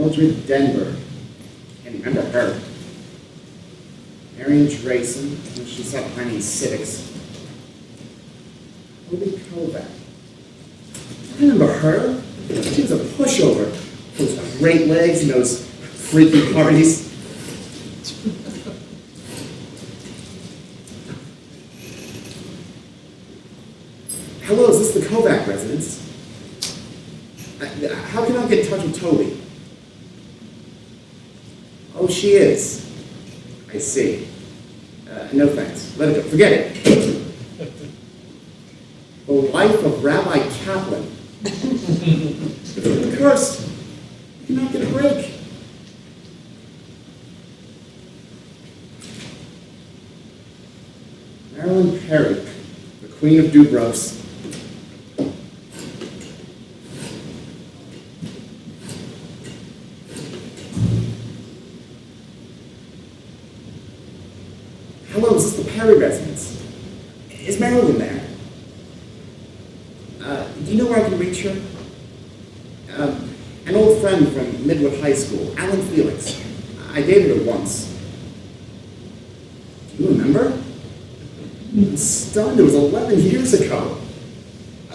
Mildred Denver. Can't remember her. Marion Drayson. She's up planning civics. Toby Kovac. I remember her. She was a pushover. Those great legs and those freaky parties. Hello, is this the Kovac residence? How can I get in touch with Toby? Oh, she is. I see. No thanks. Let it go. Forget it. The wife of Rabbi Kaplan. The curse. You cannot get a break. Marilyn Perry, the Queen of Dubrovs. Hello, is this the Perry residence? Is Marilyn there? Do you know where I can reach her? An old friend from Midwood High School, Alan Felix. I dated her once. Do you remember? I'm stunned, it was 11 years ago.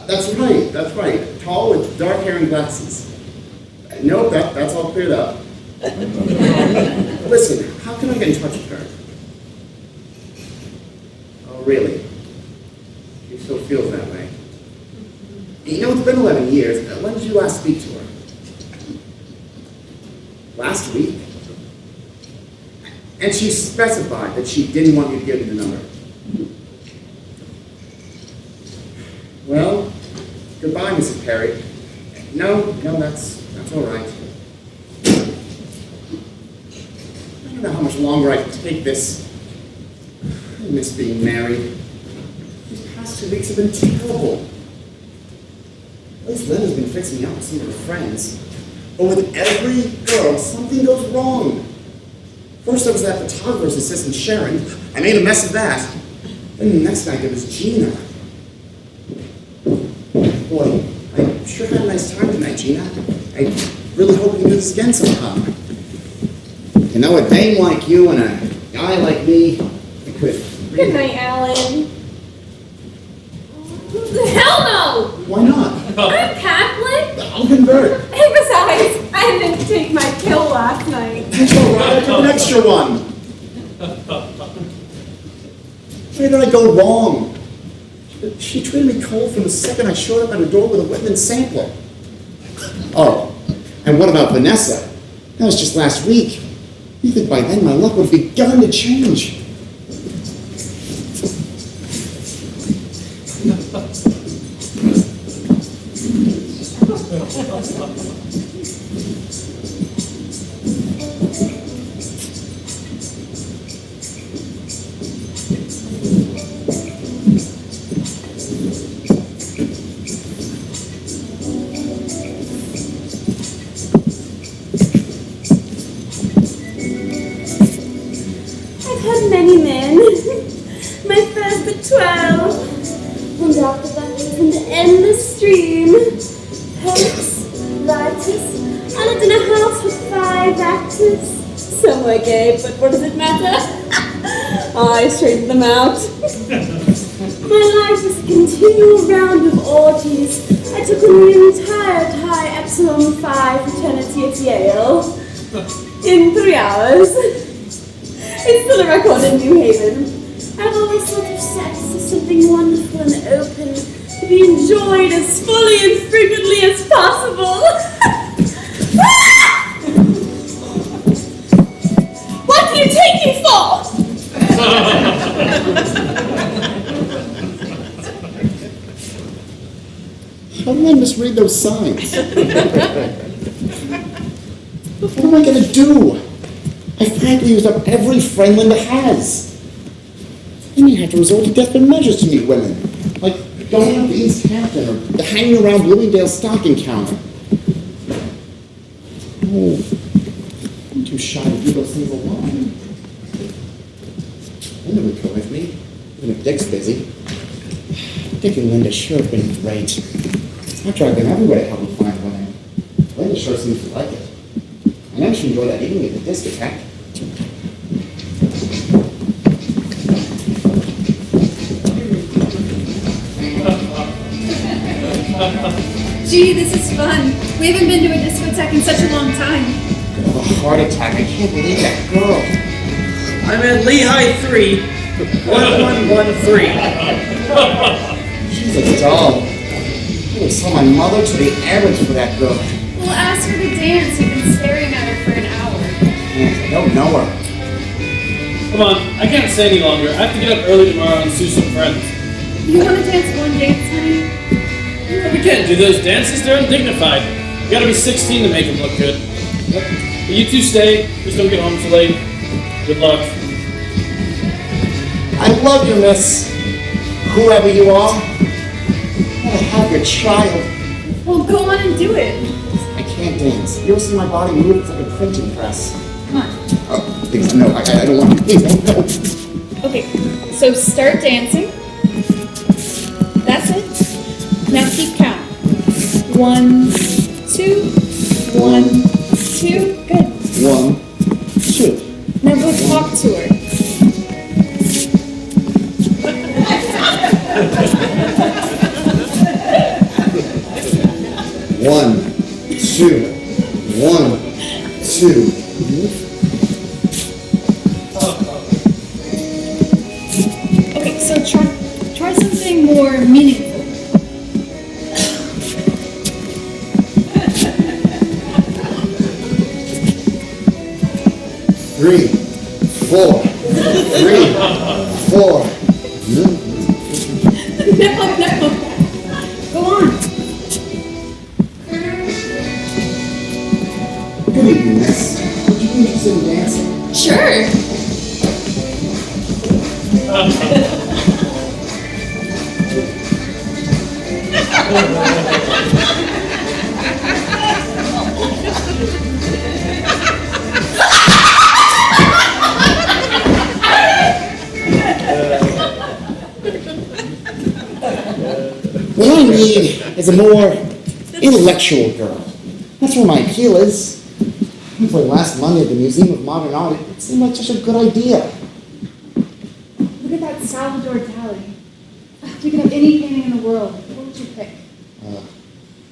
That's right. Tall with dark hair and glasses. Nope, that's all cleared up. Listen, how can I get in touch with her? Oh, really? She still feels that way. You know, it's been 11 years. When did you last speak to her? Last week? And she specified that she didn't want you to give me the number. Well, goodbye, Mrs. Perry. No, that's all right. I don't know how much longer I can take this. I miss being married. These past 2 weeks have been terrible. At least Linda's been fixing me up with some of her friends. But with every girl, something goes wrong. First there was that photographer's assistant, Sharon. I made a mess of that. Then the next night there was Gina. Boy, I sure had a nice time tonight, Gina. I really hope we can do this again sometime. You know, a dame like you and a guy like me, we could. Good night, Alan. Hell no! Why not? I'm Catholic. I'll convert. Hey, besides, I didn't take my pill last night. That's all right, I took an extra one. Where did I go wrong? She treated me cold from the second I showed up at her door with a Whitman sampler. Oh, and what about Vanessa? That was just last week. You think by then my luck would have begun to change. I've had many men. My first at 12. And after that was an endless stream. Poets, writers. I lived in a house with 5 actors. Some were gay, but what does it matter? I straightened them out. My life was a continual round of orgies. I took on the entire Pi Epsilon Phi fraternity at Yale. In 3 hours. It's still a record in New Haven. I've always thought of sex as something wonderful and open, to be enjoyed as fully and frequently as possible. What do you take me for? How did I misread those signs? What am I going to do? I frankly used up every friend Linda has. Then you have to resort to desperate measures to meet women, like going out to East Hampton or hanging around Bloomingdale's stocking counter. Oh, I'm too shy to do those things alone. Linda would go with me, even if Dick's busy. Dick and Linda sure have been great. I've tried them everywhere to help me find women. Linda sure seems to like it. managed to enjoy that evening at the discotheque. Gee, this is fun. We haven't been to a discotheque in such a long time. I have a heart attack. I can't believe that girl. I'm at Lehigh 3, 1113. She's a doll. I would sell my mother to the Arabs for that girl. We'll ask her to dance. You've been staring at her for an hour. I don't know her. Come on, I can't stay any longer. I have to get up early tomorrow and see some friends. You want to dance one dance, honey? We can't do those dances, they're undignified. You gotta be 16 to make them look good. But you two stay, just don't get home too late. Good luck. I love you, miss. Whoever you are. I have your child. Well, go on and do it. I can't dance. You ever see my body move? It's like a printing press. Come on. Oh, please, no. I don't want to. Please, no. Okay, so start dancing. That's it. Now keep count. 1, 2, 1, 2. Good. 1, 2. Now go talk to her. One, two, 1, 2. Okay, so try something more meaningful. 3, 4. 3, 4. No. Go on. Good evening, miss. Would you be interested in dancing? Sure. What I need is a more intellectual girl. That's where my appeal is. Hopefully last Monday at the Museum of Modern Art, it seemed like such a good idea. Look at that Salvador Dali. If you could have any painting in the world, what would you pick?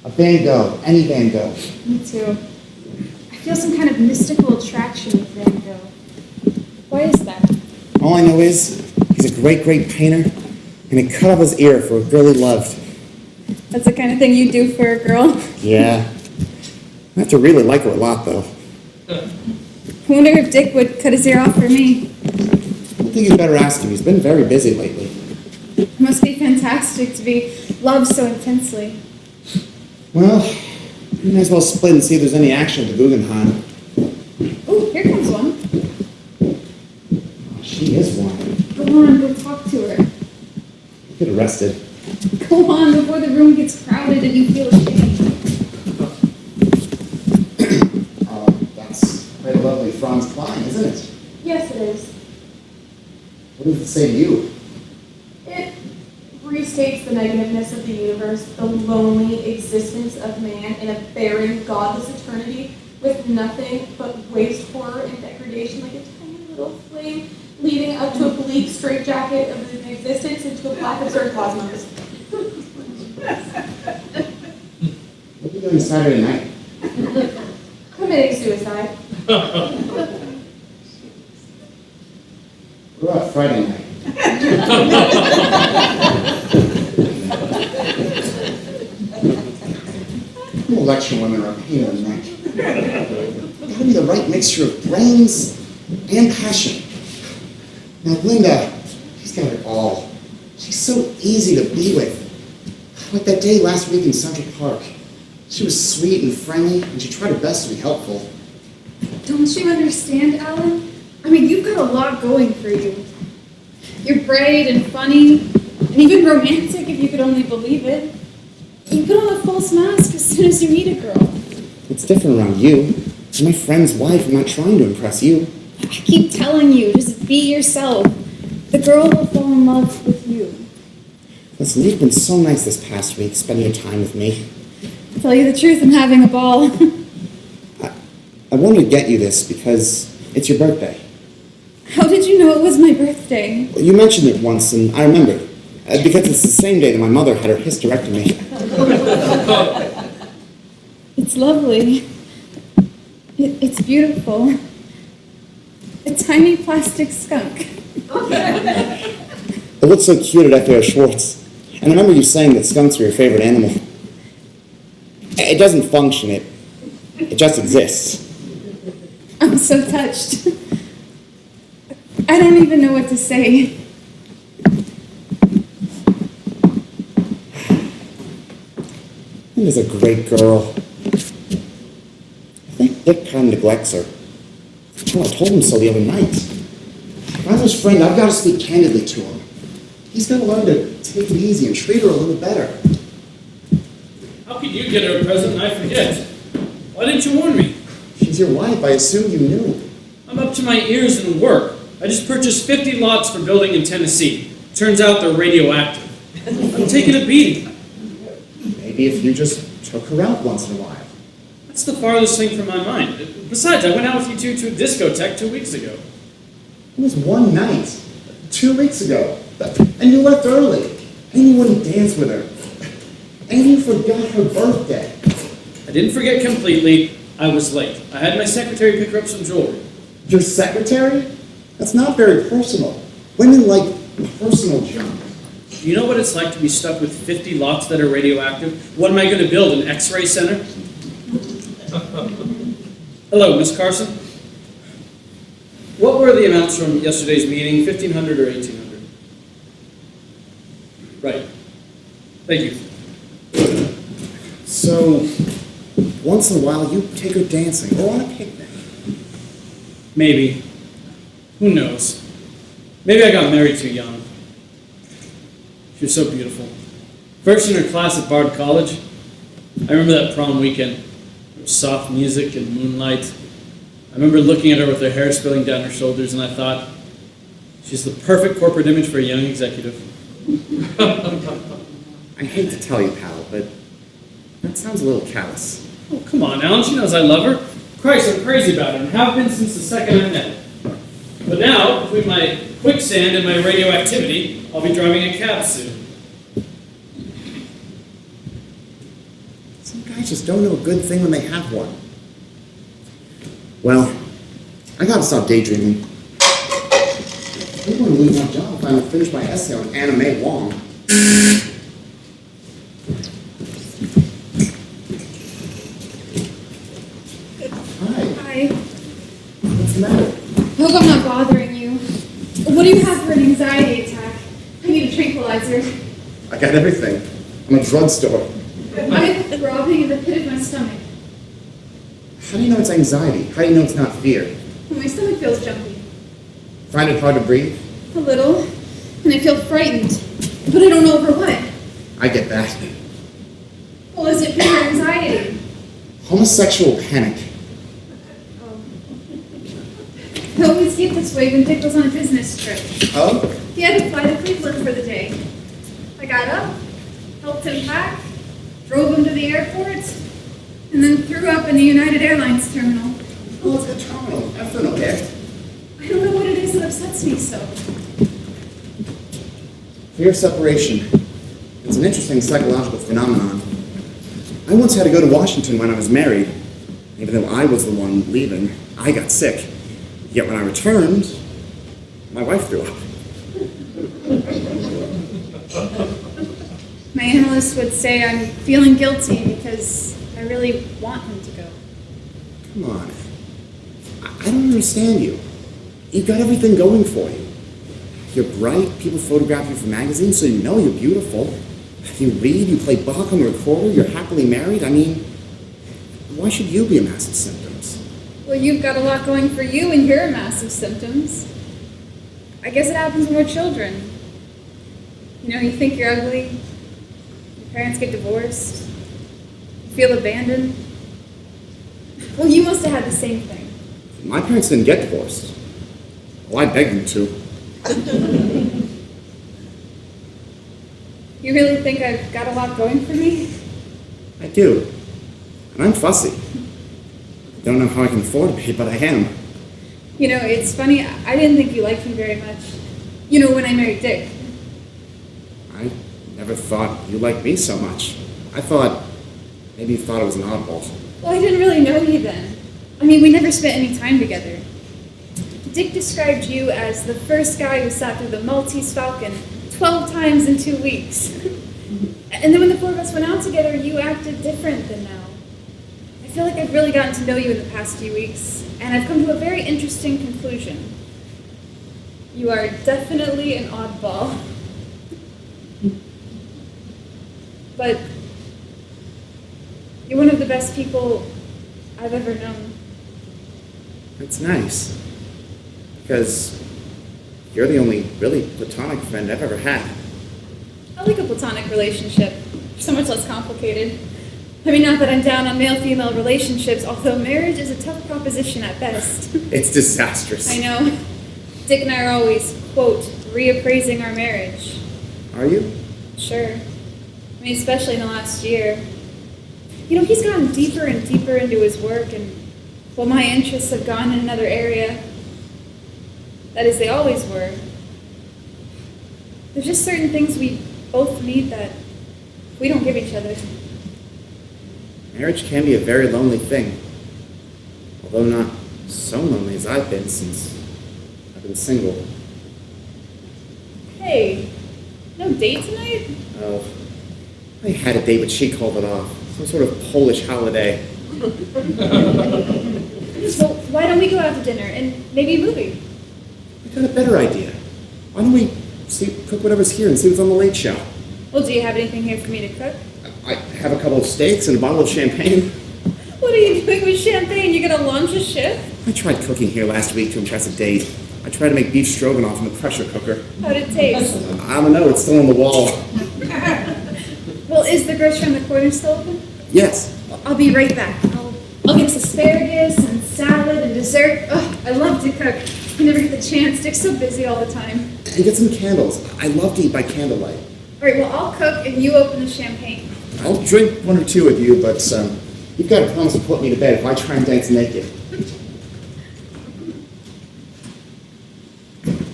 A Van Gogh, any Van Gogh. Me too. I feel some kind of mystical attraction with Van Gogh. Why is that? All I know is he's a great, great painter, and he cut off his ear for a girl he loved. That's the kind of thing you do for a girl. Yeah. I have to really like her a lot, though. I wonder if Dick would cut his ear off for me. I think you'd better ask him. He's been very busy lately. It must be fantastic to be loved so intensely. Well, you might as well split and see if there's any action at the Guggenheim. Oh, here comes one. Oh, she is one. Go on, go talk to her. Get arrested. Go on before the room gets crowded and you feel ashamed. That's quite a lovely Franz Kline, isn't it? Yes, it is. What does it say to you? It restates the negativeness of the universe, the lonely existence of man in a barren, godless eternity with nothing but waste, horror, and degradation, like a tiny little flame leading up to a bleak straitjacket of an existence into a black, absurd cosmos. What are you doing Saturday night? Committing suicide. What about Friday night? I'm gonna lecture women are a pain in the neck. Gotta be the right mixture of brains and passion. Now, Linda, she's got it all. She's so easy to be with. Like that day last week in Central Park. She was sweet and friendly, and she tried her best to be helpful. Don't you understand, Alan? I mean, you've got a lot going for you. You're bright and funny, and even romantic if you could only believe it. You put on a false mask as soon as you meet a girl. It's different around you. I'm my friend's wife. I'm not trying to impress you. I keep telling you, just be yourself. The girl will fall in love with you. Listen, you've been so nice this past week, spending your time with me. To tell you the truth, I'm having a ball. I wanted to get you this because it's your birthday. How did you know it was my birthday? Well, you mentioned it once, and I remember. Because it's the same day that my mother had her hysterectomy. It's lovely. It's beautiful. A tiny plastic skunk. It looked so cute at FAO Schwartz. And I remember you saying that skunks were your favorite animal. It doesn't function, it just exists. I'm so touched. I don't even know what to say. Linda's a great girl. I think Dick kind of neglects her. Well, I told him so the other night. If I'm his friend, I've got to speak candidly to him. He's got to learn to take it easy and treat her a little better. How could you get her a present and I forget? Why didn't you warn me? She's your wife. I assume you knew. I'm up to my ears in work. I just purchased 50 lots for building in Tennessee. Turns out they're radioactive. I'm taking a beating. Maybe if you just took her out once in a while. That's the farthest thing from my mind. Besides, I went out with you two to a discotheque 2 weeks ago. It was one night, 2 weeks ago. And you left early. And you wouldn't dance with her. And you forgot her birthday. I didn't forget completely. I was late. I had my secretary pick her up some jewelry. Your secretary? That's not very personal. Women like personal junk. Do you know what it's like to be stuck with 50 lots that are radioactive? What am I going to build, an X-ray center? Hello, Miss Carson. What were the amounts from yesterday's meeting, 1,500 or 1,800? Right. Thank you. So, once in a while, you take her dancing or on a picnic. Maybe. Who knows? Maybe I got married too young. She was so beautiful. First in her class at Bard College. I remember that prom weekend. There was soft music and moonlight. I remember looking at her with her hair spilling down her shoulders, and I thought, she's the perfect corporate image for a young executive. I hate to tell you, pal, but that sounds a little callous. Oh, come on, Alan. She knows I love her. Christ, I'm crazy about her, and have been since the second I met her. But now, between my quicksand and my radioactivity, I'll be driving a cab soon. Some guys just don't know a good thing when they have one. Well, I gotta stop daydreaming. I'm going to lose my job if I don't finish my essay on anime Wong. Hi. What's the matter? Hope I'm not bothering you. What do you have for an anxiety attack? I need a tranquilizer. I got everything. I'm a drugstore. I have throbbing in the pit of my stomach. How do you know it's anxiety? How do you know it's not fear? My stomach feels jumpy. Find it hard to breathe? A little. And I feel frightened. But I don't know over what. I get that. Well, is it fear or anxiety? Homosexual panic. I always get this way when Dick was on a business trip. Oh? He had to fly to Cleveland for the day. I got up, helped him pack, drove him to the airport, and then threw up in the United Airlines terminal. Oh, it's a terminal. That's an okay. I don't know what it is that upsets me so. Fear of separation. It's an interesting psychological phenomenon. I once had to go to Washington when I was married. Even though I was the one leaving, I got sick. Yet when I returned, my wife threw up. My analyst would say I'm feeling guilty because I really want him to go. Come on. I don't understand you. You've got everything going for you. You're bright, people photograph you for magazines, so you know you're beautiful. You read, you play Bach on the recorder, you're happily married. I mean, why should you be a mass of symptoms? Well, you've got a lot going for you and your massive symptoms. I guess it happens when we're children. You know, you think you're ugly, your parents get divorced, you feel abandoned. Well, you must have had the same thing. My parents didn't get divorced. Well, I begged them to. You really think I've got a lot going for me? I do. And I'm fussy. Don't know how I can afford to pay, but I am. You know, it's funny, I didn't think you liked me very much. You know, when I married Dick. I never thought you liked me so much. I thought maybe you thought I was an oddball. Well, I didn't really know you then. I mean, we never spent any time together. Dick described you as the first guy who sat through the Maltese Falcon 12 times in 2 weeks. And then when the four of us went out together, you acted different than now. I feel like I've really gotten to know you in the past few weeks, and I've come to a very interesting conclusion. You are definitely an oddball. But you're one of the best people I've ever known. That's nice. Because you're the only really platonic friend I've ever had. I like a platonic relationship. So much less complicated. I mean, not that I'm down on male-female relationships, although marriage is a tough proposition at best. It's disastrous. I know. Dick and I are always, quote, reappraising our marriage. Are you? Sure. I mean, especially in the last year. You know, he's gotten deeper and deeper into his work, and while my interests have gone in another area, that is, they always were. There's just certain things we both need that we don't give each other. Marriage can be a very lonely thing. Although not so lonely as I've been since I've been single. Hey, no date tonight? Oh, I had a date, but she called it off. Some sort of Polish holiday. Well, why don't we go out to dinner and maybe a movie? I got a better idea. Why don't we cook whatever's here and see what's on the Late Show? Well, do you have anything here for me to cook? I have a couple of steaks and a bottle of champagne. What are you doing with champagne? You gonna launch a ship? I tried cooking here last week to impress a date. I tried to make beef stroganoff in the pressure cooker. How'd it taste? I don't know, it's still on the wall. Well, is the grocery on the corner still open? Yes. Well, I'll be right back. I'll get us asparagus and salad and dessert. Ugh, I love to cook. I never get the chance. Dick's so busy all the time. And get some candles. I love to eat by candlelight. All right, well, I'll cook and you open the champagne. I'll drink one or two with you, but you've got to promise to put me to bed if I try and dance naked.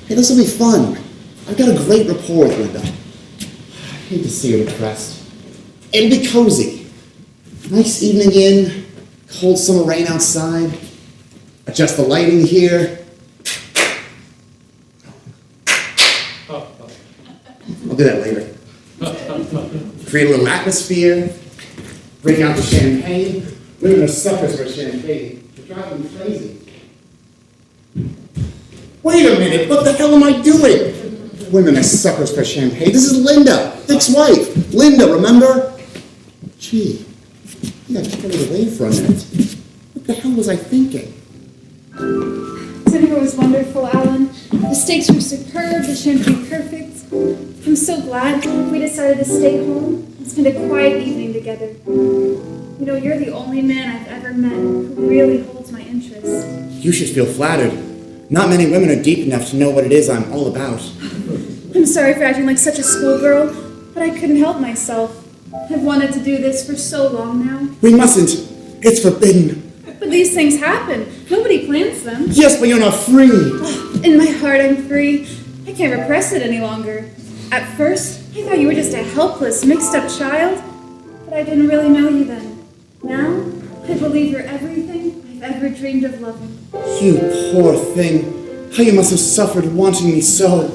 Hey, this will be fun. I've got a great rapport with Linda. I hate to see her depressed. It'll be cozy. Nice evening in, cold summer rain outside. Adjust the lighting here. I'll do that later. Create a little atmosphere. Break out the champagne. Women are suckers for champagne. They're driving me crazy. Wait a minute, what the hell am I doing? Women are suckers for champagne. This is Linda, Dick's wife. Linda, remember? Gee, I gotta get it away for a minute. What the hell was I thinking? Dinner was wonderful, Alan. The steaks were superb, the champagne perfect. I'm so glad we decided to stay home and spend a quiet evening together. You know, you're the only man I've ever met who really holds my interest. You should feel flattered. Not many women are deep enough to know what it is I'm all about. I'm sorry for acting like such a schoolgirl, but I couldn't help myself. I've wanted to do this for so long now. We mustn't. It's forbidden. But these things happen. Nobody plans them. Yes, but you're not free. In my heart, I'm free. I can't repress it any longer. At first, I thought you were just a helpless, mixed-up child, but I didn't really know you then. Now, I believe you're everything I've ever dreamed of loving. You poor thing. How you must have suffered wanting me so.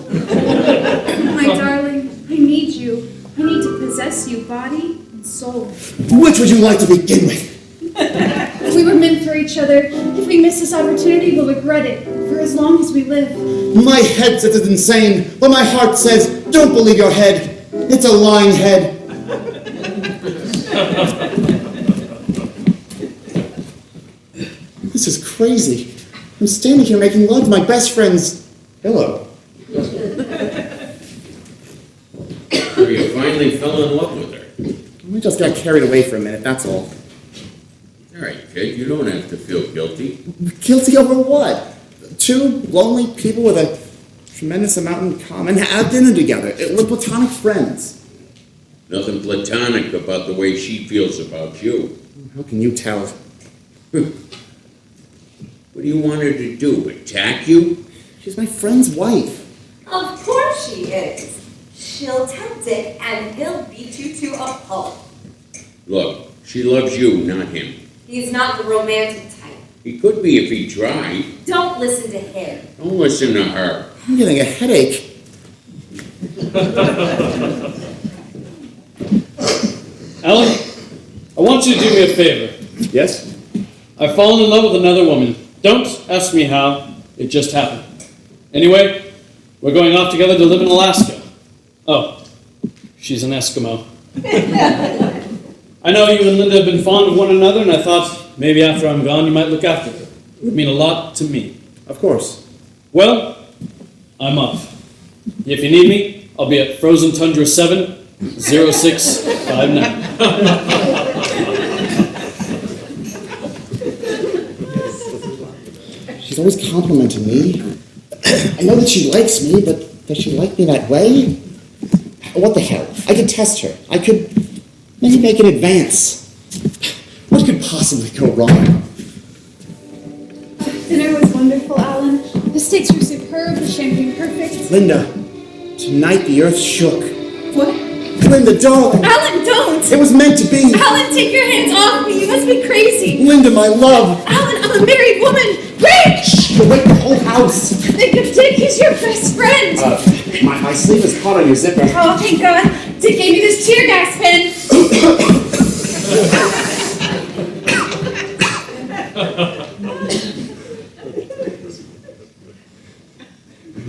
My darling, I need you. I need to possess you, body and soul. Which would you like to begin with? We were meant for each other. If we miss this opportunity, we'll regret it for as long as we live. My head says it's insane, but my heart says, don't believe your head. It's a lying head. This is crazy. I'm standing here making love to my best friend's pillow. So you finally fell in love with her. We just got carried away for a minute, that's all. All right, kid, you don't have to feel guilty. Guilty over what? Two lonely people with a tremendous amount in common have dinner together. We're platonic friends. Nothing platonic about the way she feels about you. How can you tell? What do you want her to do, attack you? She's my friend's wife. Of course she is. She'll tempt it and he'll beat you to a pulp. Look, she loves you, not him. He's not the romantic type. He could be if he tried. Don't listen to him. Don't listen to her. I'm getting a headache. Alan, I want you to do me a favor. Yes? I've fallen in love with another woman. Don't ask me how. It just happened. Anyway, we're going off together to live in Alaska. Oh, she's an Eskimo. I know you and Linda have been fond of one another, and I thought maybe after I'm gone you might look after her. It would mean a lot to me. Of course. Well, I'm off. If you need me, I'll be at Frozen Tundra 7, 0659. She's always complimenting me. I know that she likes me, but does she like me that way? What the hell? I could test her. I could maybe make an advance. What could possibly go wrong? Dinner was wonderful, Alan. The steaks were superb, the champagne perfect. Linda, tonight the earth shook. What? Linda, darling! Alan, don't! It was meant to be! Alan, take your hands off me! You must be crazy! Linda, my love! Alan, I'm a married woman! Rick! Shh, you'll wake the whole house! Think of Dick, he's your best friend! My sleeve is caught on your zipper. Oh, thank God! Dick gave me this tear gas pen!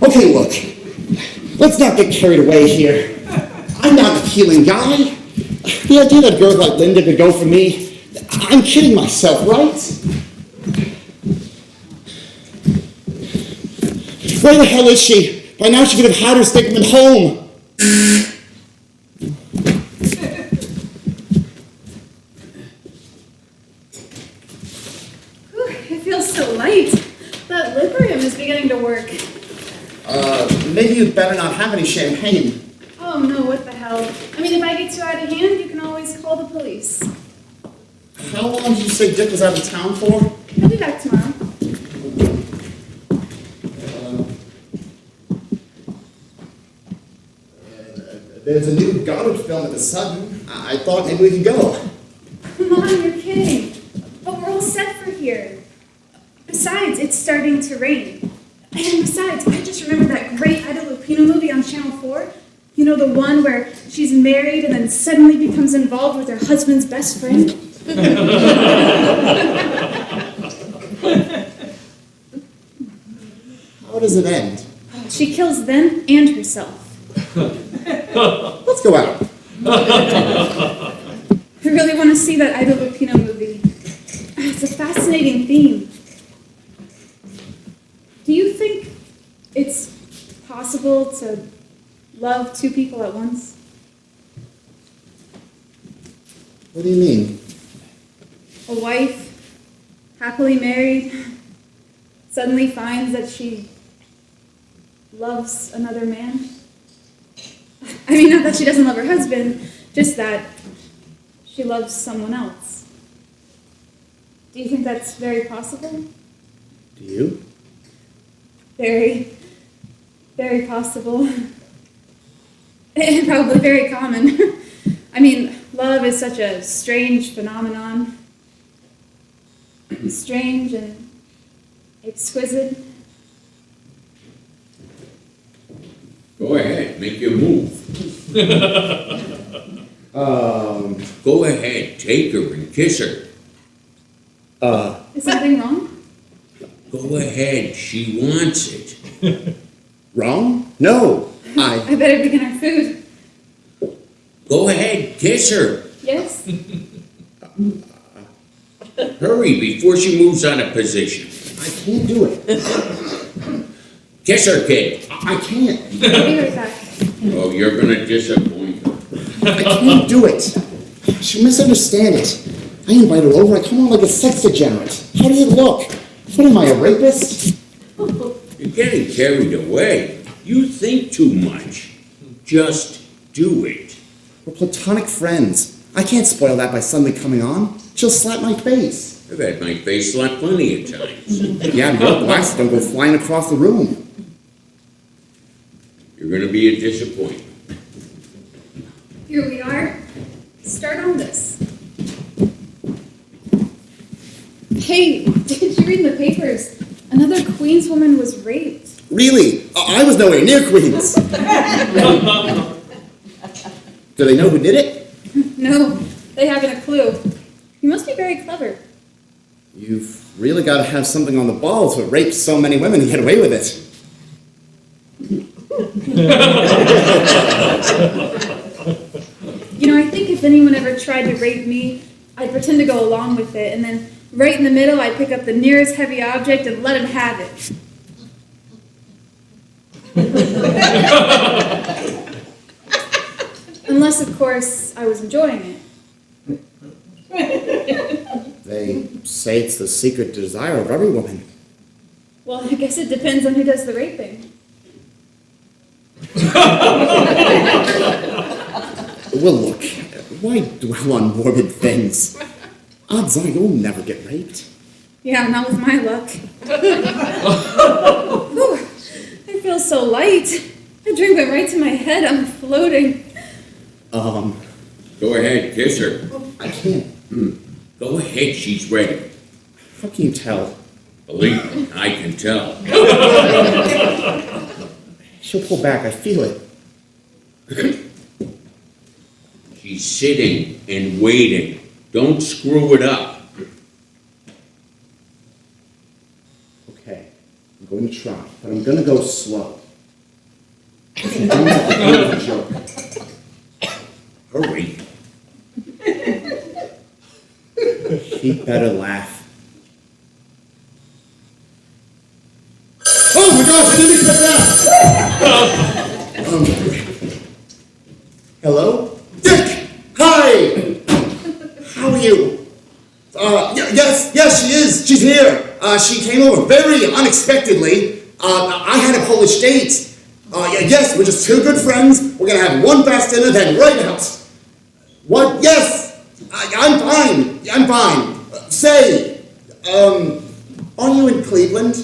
Okay, look. Let's not get carried away here. I'm not the healing guy. The idea that girls like Linda could go for me, I'm kidding myself, right? Where the hell is she? By now she could have had her statement home. Whew, it feels so light. That Librium is beginning to work. Maybe you'd better not have any champagne. Oh no, what the hell. I mean, if I get too out of hand, you can always call the police. How long did you say Dick was out of town for? I'll be back tomorrow. There's a new Goddard film at the Sudden. I thought maybe we could go. Come on, you're kidding. But we're all set for here. Besides, it's starting to rain. And besides, I just remembered that great Ida Lupino movie on Channel 4. You know, the one where she's married and then suddenly becomes involved with her husband's best friend? How does it end? She kills them and herself. Let's go out. I really want to see that Ida Lupino movie. It's a fascinating theme. Do you think it's possible to love two people at once? What do you mean? A wife, happily married, suddenly finds that she loves another man? I mean, not that she doesn't love her husband, just that she loves someone else. Do you think that's very possible? Do you? Very, very possible. And probably very common. I mean, love is such a strange phenomenon. Strange and exquisite. Go ahead, make your move. Go ahead, take her and kiss her. Is something wrong? Go ahead, she wants it. Wrong? No. I better begin our food. Go ahead, kiss her. Yes? Hurry before she moves out of position. I can't do it. Kiss her, kid. I can't. I'll be right back. Oh, you're gonna disappoint her. I can't do it. She'll misunderstand it. I invite her over. I come on like a sex degenerate. How does it look? What am I, a rapist? You're getting carried away. You think too much. Just do it. We're platonic friends. I can't spoil that by suddenly coming on. She'll slap my face. I've had my face slapped plenty of times. Yeah, your glasses don't go flying across the room. You're gonna be a disappointment. Here we are. Start on this. Hey, did you read in the papers? Another Queens woman was raped. Really? I was nowhere near Queens. Do they know who did it? No, they haven't a clue. You must be very clever. You've really got to have something on the balls to rape so many women and get away with it. You know, I think if anyone ever tried to rape me, I'd pretend to go along with it, and then right in the middle, I'd pick up the nearest heavy object and let him have it. Unless, of course, I was enjoying it. They say it's the secret desire of every woman. Well, I guess it depends on who does the raping. Well, look, why dwell on morbid things? Odds are you'll never get raped. Yeah, not with my luck. Whew, I feel so light. A drink went right to my head. I'm floating. Go ahead, kiss her. I can't. Go ahead, she's ready. How can you tell? Believe me, I can tell. She'll pull back, I feel it. She's sitting and waiting. Don't screw it up. Okay, I'm going to try, but I'm going to go slow. I'm going to do a joke. Hurry. She'd better laugh. Oh my gosh, I didn't expect that! Hello? Dick! Hi! How are you? Yes, she is. She's here. She came over very unexpectedly. I had a Polish date. Yes, we're just two good friends. We're gonna have one fast dinner, then right out. What? Yes! I'm fine. Say, are you in Cleveland?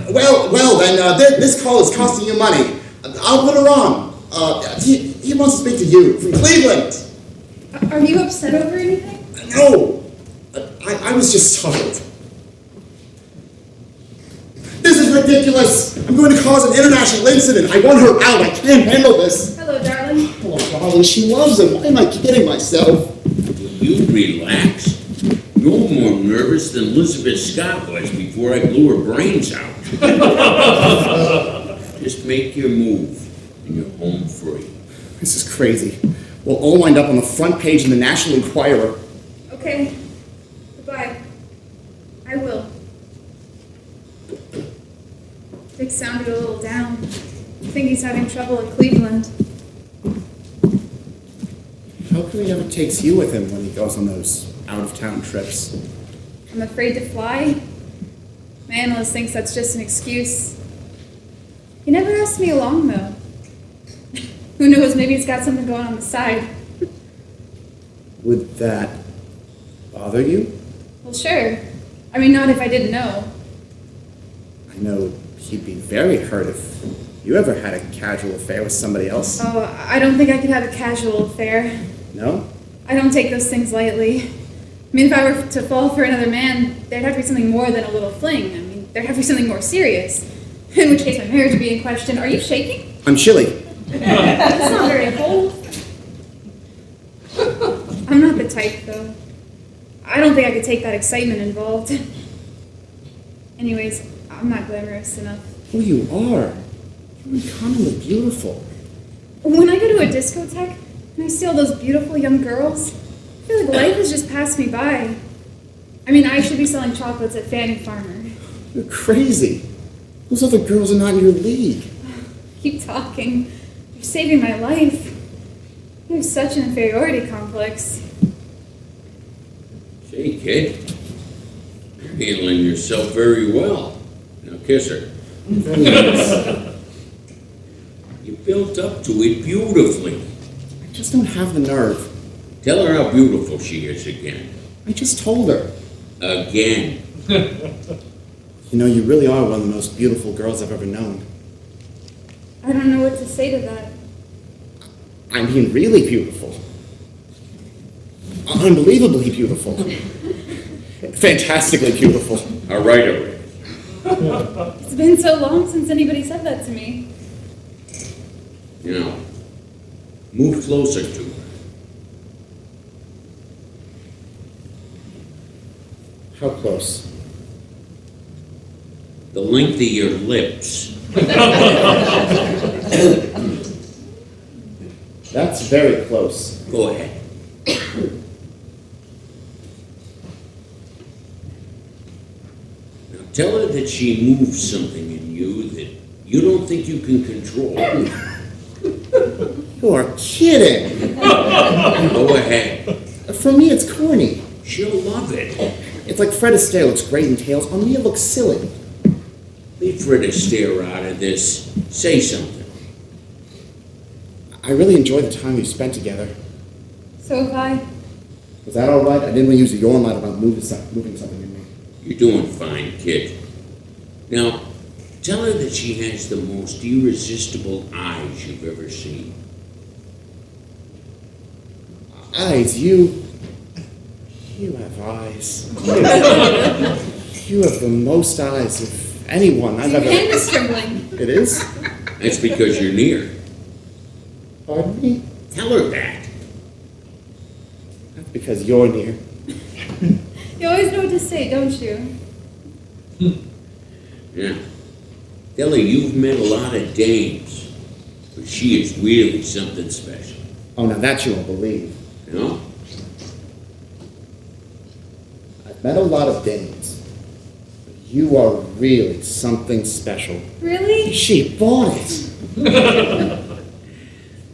Well then, this call is costing you money. I'll put her on. He wants to speak to you from Cleveland. Are you upset over anything? No, I was just startled. This is ridiculous. I'm going to cause an international incident. I want her out. I can't handle this. Hello, darling. Oh, darling, she loves him. Why am I kidding myself? Will you relax? You're more nervous than Elizabeth Scott was before I blew her brains out. Just make your move, and you're home free. This is crazy. We'll all wind up on the front page in the National Enquirer. Okay. Goodbye. I will. Dick sounded a little down. I think he's having trouble in Cleveland. How come he never takes you with him when he goes on those out-of-town trips? I'm afraid to fly. My analyst thinks that's just an excuse. He never asked me along, though. Who knows, maybe he's got something going on the side. Would that bother you? Well, sure. I mean, not if I didn't know. I know he'd be very hurt if you ever had a casual affair with somebody else. Oh, I don't think I could have a casual affair. No? I don't take those things lightly. I mean, if I were to fall for another man, there'd have to be something more than a little fling. I mean, there'd have to be something more serious. In which case, my marriage would be in question. Are you shaking? I'm chilly. That's not very cold. I'm not the type, though. I don't think I could take that excitement involved. Anyways, I'm not glamorous enough. Oh, you are. You're uncommonly beautiful. When I go to a discotheque and I see all those beautiful young girls, I feel like life has just passed me by. I mean, I should be selling chocolates at Fanny Farmer. You're crazy. Those other girls are not in your league. Keep talking. You're saving my life. You have such an inferiority complex. Say, kid, you're handling yourself very well. Now kiss her. Very nice. You built up to it beautifully. I just don't have the nerve. Tell her how beautiful she is again. I just told her. Again. You know, you really are one of the most beautiful girls I've ever known. I don't know what to say to that. I mean, really beautiful. Unbelievably beautiful. Fantastically beautiful. All right. It's been so long since anybody said that to me. Now, move closer to her. How close? The length of your lips. That's very close. Go ahead. Now tell her that she moves something in you that you don't think you can control. You are kidding. Go ahead. For me, it's corny. She'll love it. It's like Fred Astaire looks great in Tails. On me, it looks silly. Leave Fred Astaire out of this. Say something. I really enjoyed the time we spent together. So have I. Was that all right? I didn't want to use a yawn line about moving something in me. You're doing fine, kid. Now, tell her that she has the most irresistible eyes you've ever seen. Eyes, you have eyes. You have the most eyes of anyone I've Your ever... hand is trembling. It is? That's because you're near. Pardon me? Tell her that. That's because you're near. You always know what to say, don't you? Yeah. Tell her you've met a lot of dames, but she is really something special. Oh, now that you won't believe. You know? I've met a lot of dames. But you are really something special. Really? She bought it.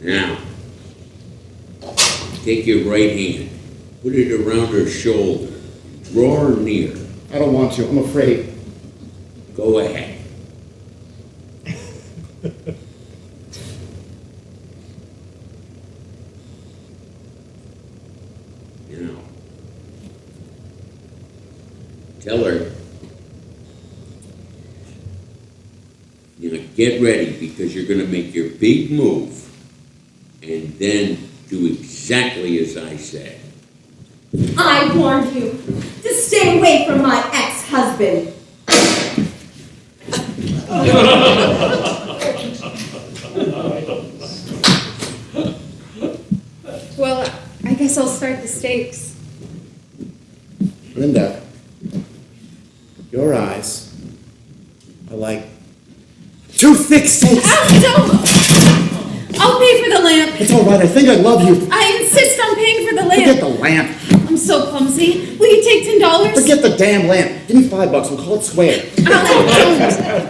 Now, take your right hand, put it around her shoulder, and draw her near. I don't want to. I'm afraid. Go ahead. You know, tell her, get ready because you're going to make your big move and then do exactly as I said. I warned you to stay away from my ex-husband. Well, I guess I'll start the stakes. Linda, your eyes are like two thick snakes. Ow, don't! I'll pay for the lamp. It's all right. I think I love you. I insist on paying for the Forget the lamp. lamp. I'm so clumsy. Will you take $10? Forget the damn lamp. Give me $5. We'll call it square. Alan,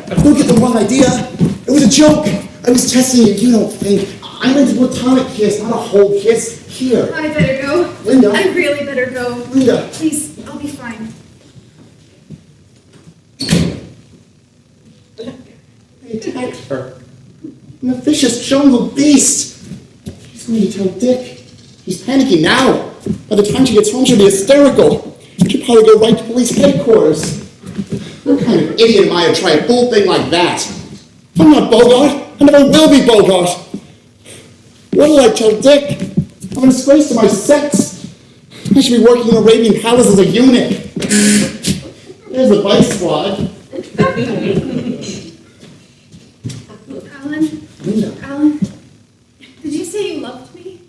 don't. Don't get the wrong idea. It was a joke. I was testing you. You don't think. I meant a platonic kiss, not a whole kiss. Here. I better go. Linda. I really better go. Linda. Please, I'll be fine. They attacked her. I'm a vicious jungle beast. She's going to tell Dick. He's panicking now. By the time she gets home, she'll be hysterical. She'll probably go right to police headquarters. What kind of idiot am I to try a bold thing like that? I'm not Bogart. I never will be Bogart. What'll I tell Dick? I'm a disgrace to my sex. I should be working in Arabian Palace as a eunuch. There's the bike squad. Alan? Linda. Alan? Did you say you loved me?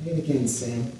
Say it again, Sam.